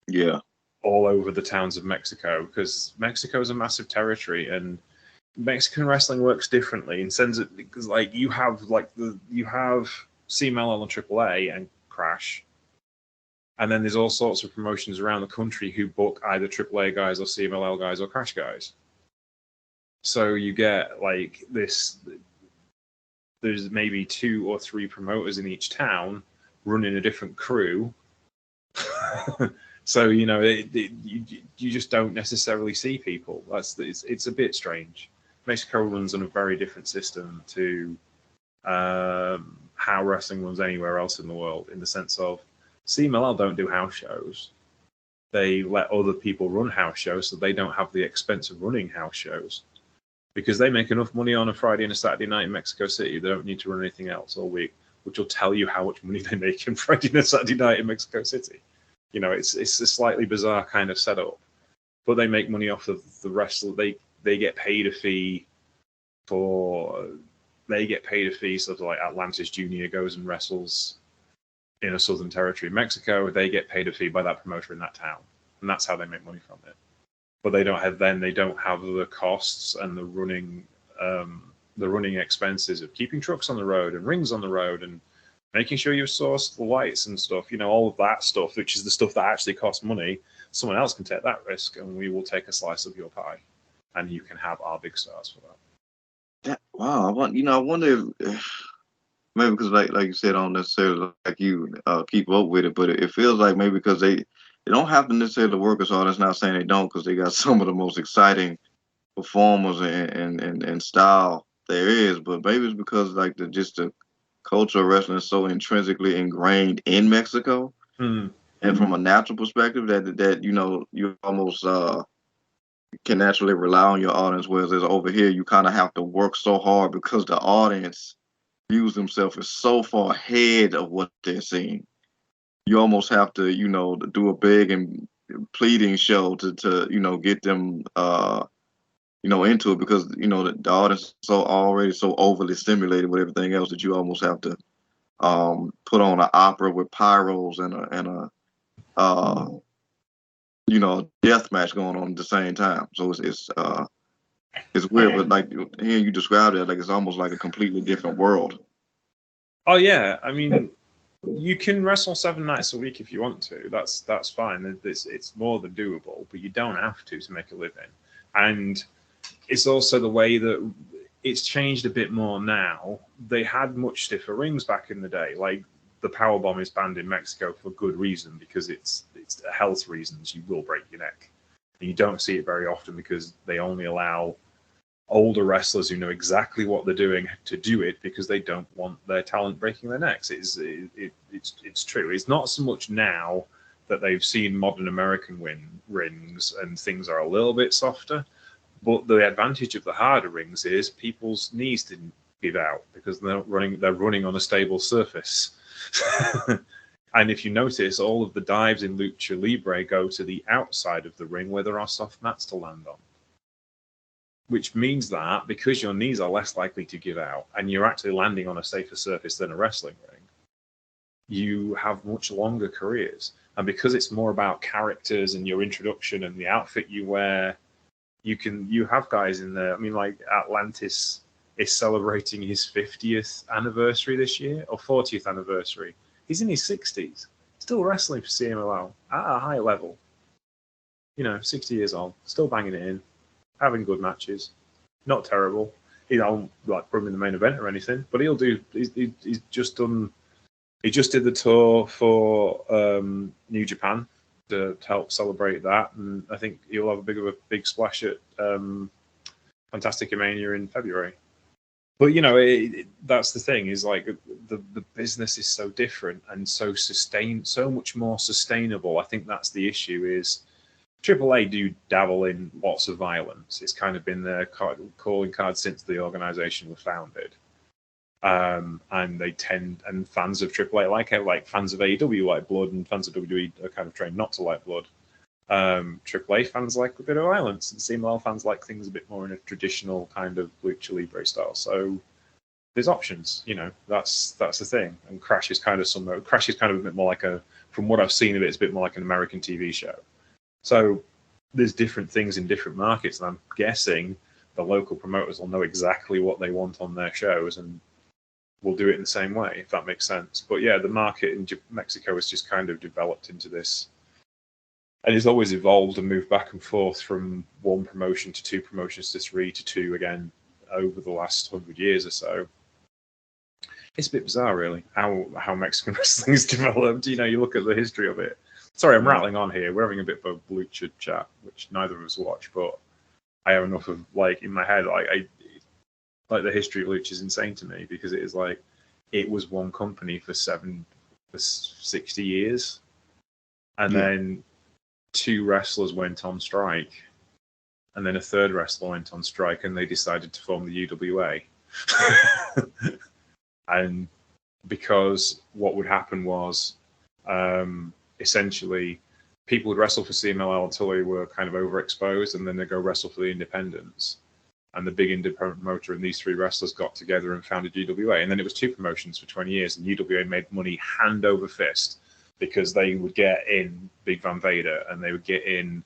Yeah, all over the towns of Mexico, because Mexico is a massive territory, and Mexican wrestling works differently in sense that, because like you have CMLL and AAA and Crash, and then there's all sorts of promotions around the country who book either AAA guys or CMLL guys or Crash guys. So you get like this. There's maybe 2 or 3 promoters in each town running a different crew. So you just don't necessarily see people. It's a bit strange. Mexico runs on a very different system to how how wrestling runs anywhere else in the world, in the sense of CMLL don't do house shows. They let other people run house shows, so they don't have the expense of running house shows, because they make enough money on a Friday and a Saturday night in Mexico City. They don't need to run anything else all week, which will tell you how much money they make on Friday and a Saturday night in Mexico City. You know, it's a slightly bizarre kind of setup, but they make money off of the wrestler. They get paid a fee for. They get paid a fee, sort of like Atlantis Junior goes and wrestles in a Southern Territory in Mexico. They get paid a fee by that promoter in that town, and that's how they make money from it. But they don't have the costs and the running expenses of keeping trucks on the road and rings on the road and making sure you source the lights and stuff. You know, all of that stuff, which is the stuff that actually costs money. Someone else can take that risk, and we will take a slice of your pie, and you can have our big stars for that. Wow, I wonder if maybe because like you said, I don't necessarily like you keep up with it, but it feels like maybe because they don't have to necessarily work as hard. That's not saying they don't, because they got some of the most exciting performers and style there is, but maybe it's because like the culture of wrestling is so intrinsically ingrained in Mexico, and from a natural perspective that you almost can naturally rely on your audience, whereas over here you kind of have to work so hard because the audience views themselves as so far ahead of what they're seeing. You almost have to to do a big and pleading show to get them into it, because the audience is already so overly stimulated with everything else that you almost have to put on an opera with pyros and a death match going on at the same time. So it's weird, but like hearing you describe it, like it's almost like a completely different world. Oh yeah, I mean, you can wrestle 7 nights a week if you want to. That's fine. It's more than doable, but you don't have to make a living. And it's also the way that it's changed a bit more now. They had much stiffer rings back in the day. Like the powerbomb is banned in Mexico for good reason, because it's health reasons. You will break your neck. And you don't see it very often because they only allow older wrestlers who know exactly what they're doing to do it, because they don't want their talent breaking their necks. It's true. It's not so much now that they've seen modern American rings and things are a little bit softer. But the advantage of the harder rings is people's knees didn't give out because they're running on a stable surface. And if you notice, all of the dives in Lucha Libre go to the outside of the ring where there are soft mats to land on. Which means that because your knees are less likely to give out and you're actually landing on a safer surface than a wrestling ring, you have much longer careers. And because it's more about characters and your introduction and the outfit you wear, you have guys in there. I mean, like Atlantis is celebrating his 50th anniversary this year, or 40th anniversary. He's in his 60s, still wrestling for CMLL at a high level. 60 years old, still banging it in, having good matches, not terrible. He don't like put him in the main event or anything, but he'll do. He's just done. He just did the tour for New Japan to help celebrate that, and I think he'll have a big splash at Fantastica Mania in February. But that's the thing, is like the business is so different and so much more sustainable. I think that's the issue. Is AAA do dabble in lots of violence. It's kind of been their calling card since the organization was founded. And fans of AAA like fans of AEW like blood, and fans of WWE are kind of trained not to like blood. AAA fans like a bit of violence, and CMLL fans like things a bit more in a traditional kind of Lucha Libre style. So there's options, that's the thing. And Crash is kind of a bit more like from what I've seen of it, it's a bit more like an American TV show. So there's different things in different markets, and I'm guessing the local promoters will know exactly what they want on their shows and will do it in the same way, if that makes sense. But yeah, the market in Mexico has just kind of developed into this. And it's always evolved and moved back and forth from one promotion to 2 promotions to 3 to 2 again over the last 100 years or so. It's a bit bizarre, really, how Mexican wrestling has developed. You look at the history of it. Sorry, I'm rattling on here. We're having a bit of a lucha chat, which neither of us watch, but I have enough of, in my head, the history of lucha is insane to me, because it is it was one company for 60 years, and Yeah. then 2 wrestlers went on strike, and then a 3rd wrestler went on strike, and they decided to form the UWA. And because what would happen was, essentially, people would wrestle for CMLL until they were kind of overexposed, and then they'd go wrestle for the independents. And the big independent promoter and these 3 wrestlers got together and founded UWA. And then it was 2 promotions for 20 years, and UWA made money hand over fist because they would get in Big Van Vader and they would get in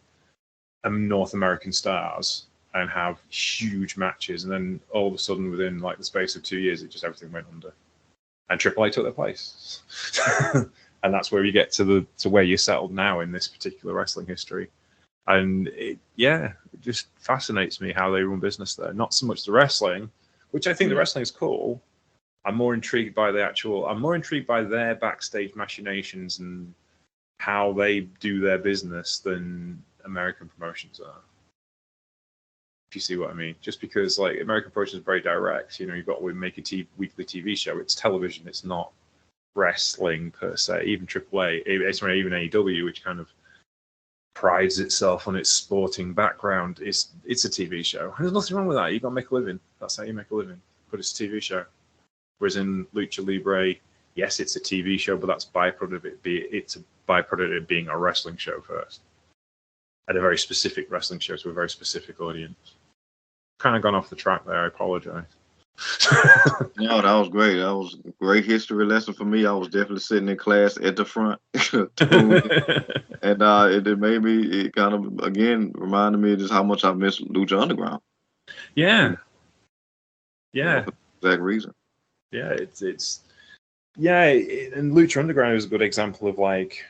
North American stars and have huge matches. And then all of a sudden, within like the space of 2 years, everything went under. And AAA took their place. And that's where you get to where you're settled now in this particular wrestling history. And it just fascinates me how they run business there. Not so much the wrestling, which I think the wrestling is cool. I'm more intrigued by their backstage machinations and how they do their business than American promotions are. If you see what I mean. Just because like American promotions are very direct, you've got to make a weekly TV show. It's television. It's not wrestling per se. Even AAA, even AEW, which kind of prides itself on its sporting background, it's a TV show. There's nothing wrong with that. You got to make a living. That's how you make a living. But it's a TV show. Whereas in Lucha Libre, yes, it's a TV show, but that's byproduct of it's a byproduct of being a wrestling show first. And a very specific wrestling show to a very specific audience. Kind of gone off the track there. I apologize. No, that was great. That was a great history lesson for me. I was definitely sitting in class at the front. And it made me, it kind of, again, reminded me of just how much I miss Lucha Underground. Yeah. For that reason. Yeah, and Lucha Underground is a good example of like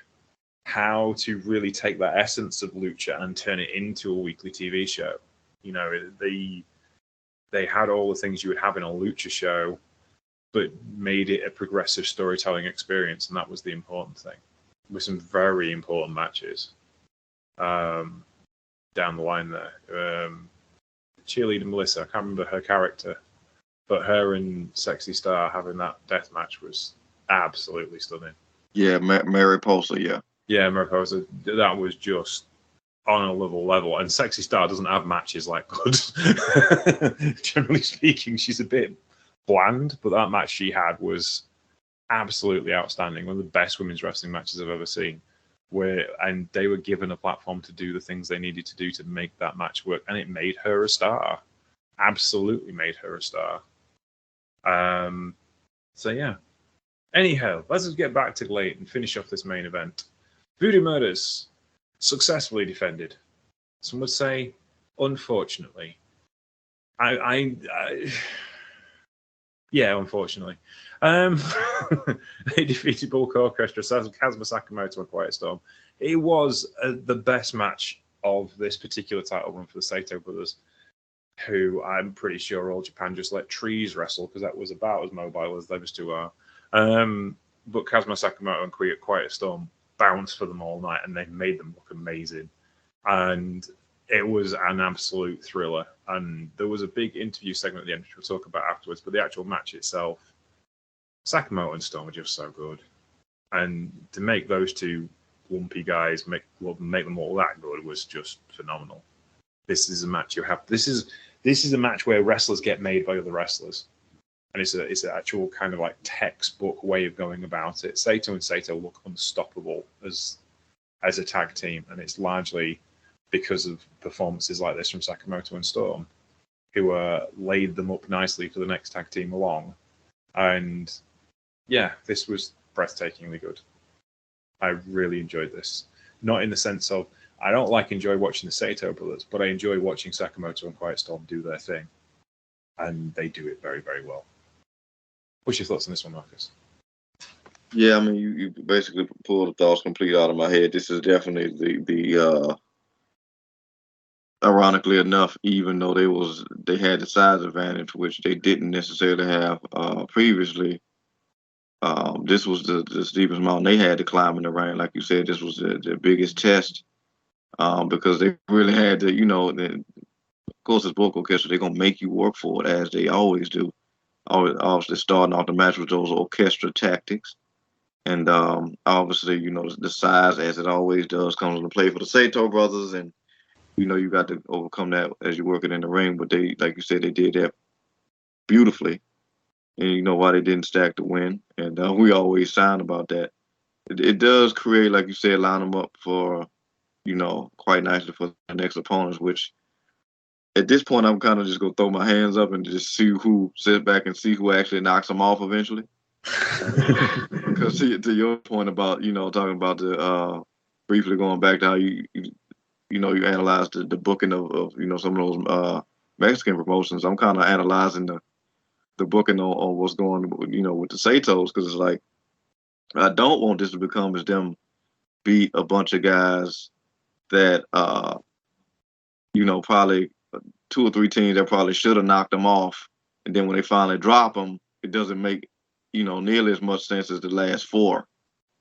how to really take that essence of Lucha and turn it into a weekly TV show. They had all the things you would have in a Lucha show, but made it a progressive storytelling experience, and that was the important thing. With some very important matches down the line there. Cheerleader Melissa, I can't remember her character, but her and Sexy Star having that death match was absolutely stunning. Yeah, Mariposa, yeah. Yeah, Mariposa, that was just on a level. And Sexy Star doesn't have matches like good. Generally speaking, she's a bit bland, but that match she had was absolutely outstanding. One of the best women's wrestling matches I've ever seen. And they were given a platform to do the things they needed to do to make that match work, and it made her a star. Absolutely made her a star. So yeah. Anyhow, let's just get back to GLEAT and finish off this main event. Voodoo Murders successfully defended. Some would say, unfortunately. Yeah, unfortunately. They defeated Bulk Orchestra, Kazuma Sakamoto, and Quiet Storm. It was the best match of this particular title run for the Sato brothers, who I'm pretty sure All Japan just let trees wrestle because that was about as mobile as those two are. But Kazuma Sakamoto and Quiet Storm bounced for them all night, and they made them look amazing. And it was an absolute thriller. And there was a big interview segment at the end, which we'll talk about afterwards. But the actual match itself, Sakamoto and Storm were just so good. And to make those two lumpy guys make them all that good was just phenomenal. This is a match you have. This is a match where wrestlers get made by other wrestlers. And it's an actual kind of like textbook way of going about it. Sato and Sato look unstoppable as a tag team, and it's largely because of performances like this from Sakamoto and Storm, who laid them up nicely for the next tag team along. And yeah, this was breathtakingly good. I really enjoyed this. Not in the sense of I don't enjoy watching the Sato brothers, but I enjoy watching Sakamoto and Quiet Storm do their thing, and they do it very, very well. What's your thoughts on this one, Marcus? Yeah, I mean, you basically pulled the thoughts completely out of my head. This is definitely the ironically enough, even though they had the size advantage, which they didn't necessarily have previously. This was the steepest mountain they had to climb in the ring. Like you said, this was the biggest test because they really had to, of course, it's Bulk Orchestra. They're going to make you work for it, as they always do. obviously starting off the match with those orchestra tactics. And obviously, the size, as it always does, comes into play for the Sato brothers. And, you got to overcome that as you're working in the ring. But they, like you said, they did that beautifully. And you know why they didn't stack the win. And we always sound about that. It does create, like you said, line them up for, quite nicely for the next opponents, which at this point, I'm kind of just going to throw my hands up and just sit back and see who actually knocks them off eventually. Because to your point about, talking about the, briefly going back to how you analyze the booking of some of those Mexican promotions, I'm kind of analyzing the booking on what's going, with the Satos, because it's like, I don't want this to become as them beat a bunch of guys that, probably two or three teams that probably should have knocked them off. And then when they finally drop them, it doesn't make, nearly as much sense as the last four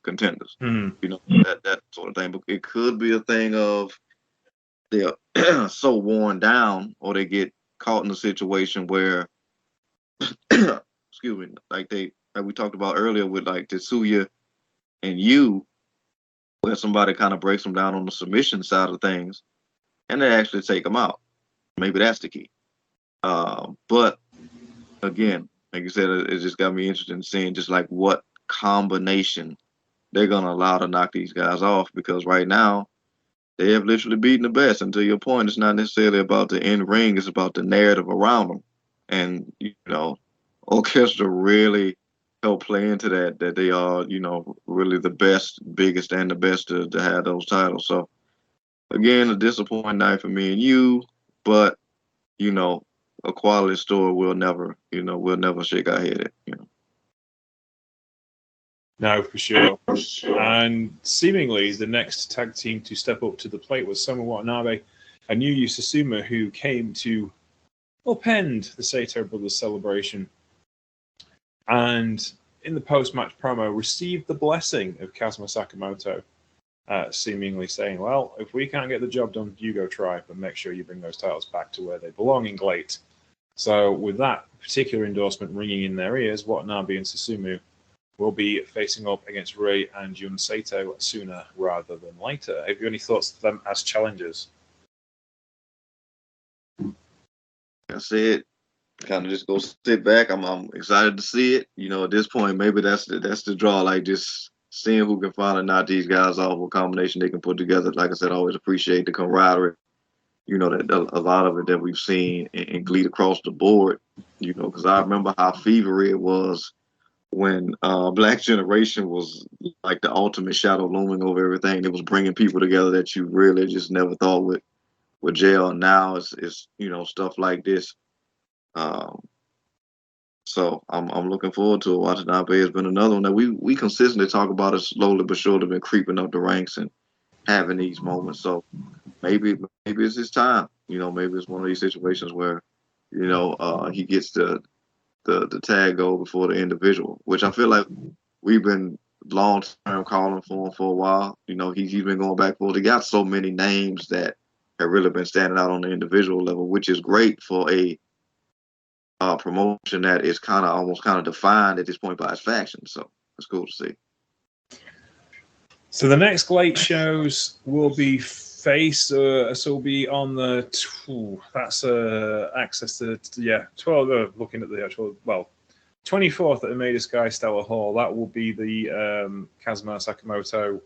contenders. That sort of thing. But it could be a thing of they're so worn down, or they get caught in a situation where, excuse me, like we talked about earlier with like Tetsuya and you, where somebody kind of breaks them down on the submission side of things, and they actually take them out. Maybe that's the key. But again, like you said, it just got me interested in seeing just like what combination they're gonna allow to knock these guys off, because right now they have literally beaten the best. And to your point, it's not necessarily about the in ring; it's about the narrative around them. And orchestra really help play into that they are really the best, biggest, and the best to have those titles. So again, a disappointing night for me and you, but a quality store will never shake our head at. No, for sure. And seemingly the next tag team to step up to the plate was Soma Watanabe and Yuya Susumu, who came to upend the Sato brothers celebration. And in the post-match promo, received the blessing of Kazuma Sakamoto, seemingly saying, well, if we can't get the job done, you go try, but make sure you bring those titles back to where they belong in GLEAT. So with that particular endorsement ringing in their ears, Watanabe and Susumu will be facing up against Ray and Jun Sato sooner rather than later. Have you any thoughts to them as challengers? I said, kind of just go sit back. I'm excited to see it. At this point, maybe that's the draw. Like just seeing who can finally knock these guys off, what combination they can put together. Like I said, I always appreciate the camaraderie. That a lot of it that we've seen in GLEAT across the board. Because I remember how fevery it was when Black Generation was like the ultimate shadow looming over everything. It was bringing people together that you really just never thought would gel. Now it's stuff like this. So I'm looking forward to it. Watanabe has been another one that we consistently talk about, it slowly but surely been creeping up the ranks and having these moments. So maybe it's his time. Maybe it's one of these situations where he gets the tag go before the individual, which I feel like we've been long term calling for him for a while. He's been going back and forth. He got so many names that have really been standing out on the individual level, which is great for a promotion that is almost defined at this point by its faction. So it's cool to see. So the next GLEAT shows will be will be on the that's access to 12. Looking at the actual 24th at the Maida Sky Stellar Hall. That will be the Kazuma Sakamoto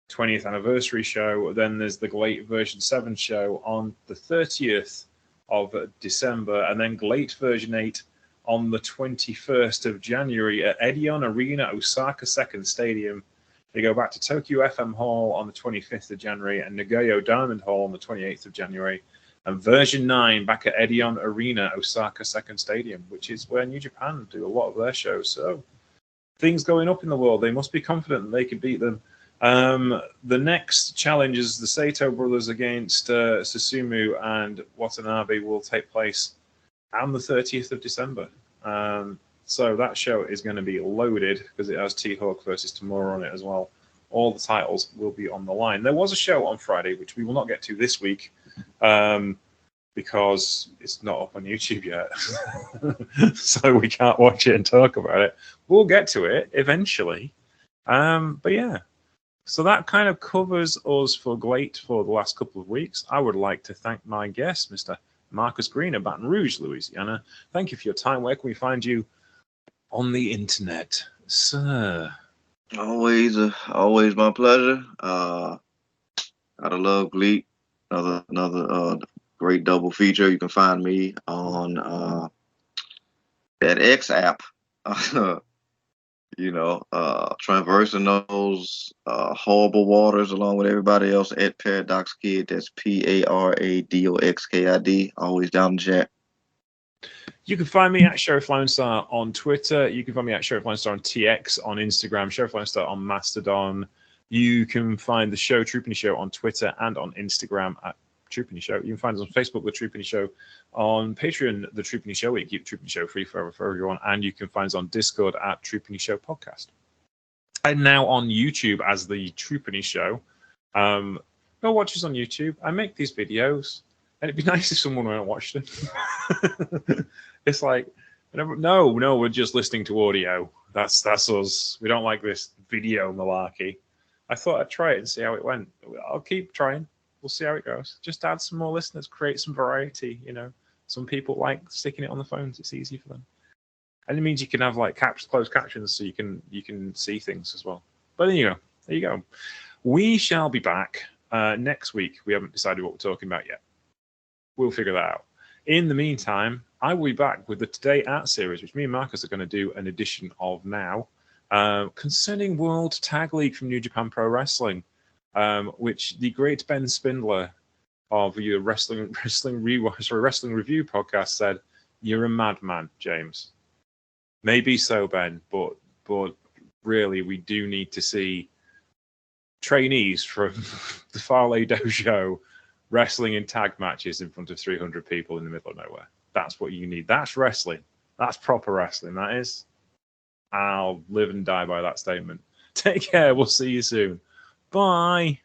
20th anniversary show. Then there's the GLEAT version 7 show on the 30th of December, and then GLEAT version 8 on the 21st of January at Edion Arena, Osaka Second Stadium. They go back to Tokyo FM Hall on the 25th of January and Nagayo Diamond Hall on the 28th of January. And version 9 back at Edion Arena, Osaka Second Stadium, which is where New Japan do a lot of their shows. So things going up in the world. They must be confident that they can beat them. The next challenge is the Sato brothers against Susumu and Watanabe will take place on the 30th of December. So that show is going to be loaded because it has T-Hawk versus Tamura on it as well. All the titles will be on the line. There was a show on Friday, which we will not get to this week, because it's not up on YouTube yet. So we can't watch it and talk about it. We'll get to it eventually. But yeah, so that kind of covers us for GLEAT for the last couple of weeks. I would like to thank my guest, Mr. Marcus Green of Baton Rouge, Louisiana. Thank you for your time. Where can we find you on the internet, sir? Always my pleasure. Gotta love GLEAT. Another great double feature. You can find me on that X app. Traversing those horrible waters along with everybody else at Paradox Kid. That's PARADOXKID. Always down the chat. You can find me at Sheriff Lone Star on Twitter. You can find me at Sheriff Lone Star on TX on Instagram, Sheriff Lone Star on Mastodon. You can find the show Troopany Show on Twitter and on Instagram at Troopany Show. You can find us on Facebook, The Troopany Show, on Patreon, The Troopany Show. We keep Troopany Show free forever for everyone. And you can find us on Discord at Troopany Show Podcast. And now on YouTube as The Troopany Show. Go watch us on YouTube. I make these videos, and it'd be nice if someone went and watched them. It's like, no, we're just listening to audio. That's us. We don't like this video malarkey. I thought I'd try it and see how it went. I'll keep trying. We'll see how it goes. Just add some more listeners, create some variety. Some people like sticking it on the phones. It's easy for them, and it means you can have like closed captions, so you can see things as well. But there you go. We shall be back next week. We haven't decided what we're talking about yet. We'll figure that out. In the meantime, I will be back with the Today At series, which me and Marcus are going to do an edition of now, concerning World Tag League from New Japan Pro Wrestling, which the great Ben Spindler of the Wrestling Review podcast said, "You're a madman, James." Maybe so, Ben, but really, we do need to see trainees from the Farley Dojo wrestling in tag matches in front of 300 people in the middle of nowhere. That's what you need. That's wrestling. That's proper wrestling, that is. I'll live and die by that statement. Take care. We'll see you soon. Bye.